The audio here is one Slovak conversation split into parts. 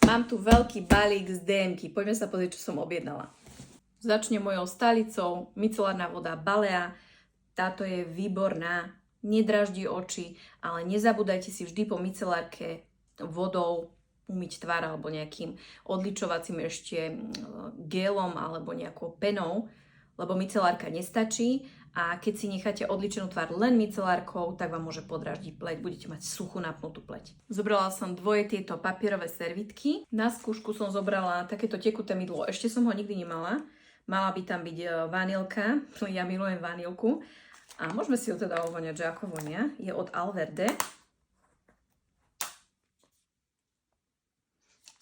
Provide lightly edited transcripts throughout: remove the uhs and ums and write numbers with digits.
Mám tu veľký balík z DM-ky. Poďme sa pozrieť, čo som objednala. Začnem mojou stálicou, micelárna voda Balea. Táto je výborná, nedraždí oči, ale nezabúdajte si vždy po micelárke vodou umyť tvár alebo nejakým odličovacím ešte gelom alebo nejakou penou, lebo micelárka nestačí a keď si necháte odličenú tvár len micelárkou, tak vám môže podráždiť pleť, budete mať suchú napnutú pleť. Zobrala som dvoje tieto papierové servitky. Na skúšku som zobrala takéto tekuté mydlo, ešte som ho nikdy nemala. Mala by tam byť vanilka, ja milujem vanilku. A môžeme si ho teda ovoňať, že ako vonia. Je od Alverde.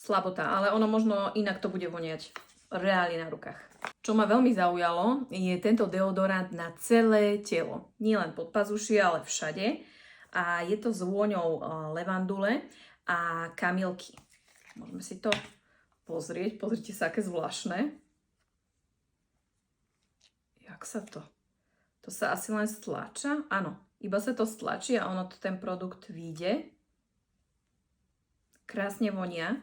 Slabota, ale ono možno inak to bude voniať reálne na rukách. Čo ma veľmi zaujalo, je tento deodorant na celé telo. Nie len pod pazušie, ale všade. A je to s vôňou levandule a kamilky. Môžeme si to pozrieť. Pozrite sa, aké zvláštne. Jak sa to? To sa asi len stlača? Áno, iba sa to stlačí a ono to ten produkt vyjde. Krásne vonia.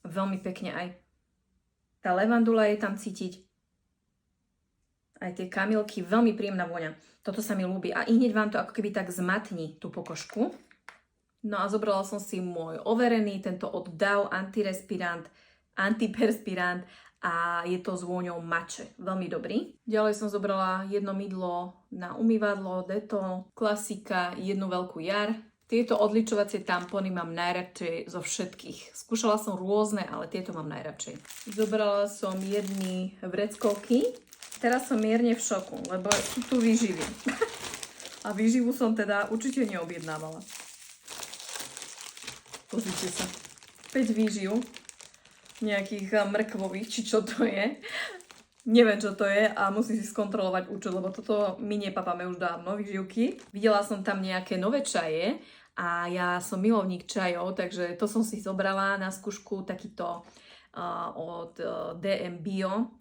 Veľmi pekne aj tá levandula je tam cítiť. Aj tie kamilky, veľmi príjemná vôňa. Toto sa mi ľúbi. A hneď vám to ako keby tak zmatní tú pokožku. No a zobrala som si môj overený, tento od Dove antiperspirant a je to s vôňou mače. Veľmi dobrý. Ďalej som zobrala jedno mydlo na umývadlo, Dettol, klasika, jednu veľkú jar. Tieto odličovacie tampóny mám najradšej zo všetkých. Skúšala som rôzne, ale tieto mám najradšej. Zobrala som jedny vreckovky. Teraz som mierne v šoku, lebo sú tu výživy. A výživu som teda určite neobjednávala. Pozrite sa. 5 výživ. Nejakých mrkvových, či čo to je. Neviem, čo to je a musím si skontrolovať účet, lebo toto my nepapáme už dávno, výživky. Videla som tam nejaké nové čaje a ja som milovník čajov, takže to som si zobrala na skúšku, takýto od DM Bio.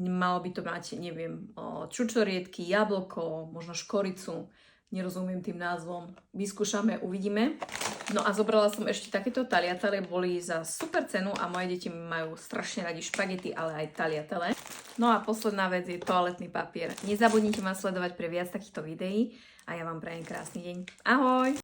Malo by to mať, neviem, čučoriedky, jablko, možno škoricu. Nerozumiem tým názvom. Vyskúšame, uvidíme. No a zobrala som ešte takéto taliatele, boli za super cenu a moje deti majú strašne radi špagety, ale aj taliatele. No a posledná vec je toaletný papier. Nezabudnite ma sledovať pre viac takýchto videí a ja vám prajem krásny deň. Ahoj!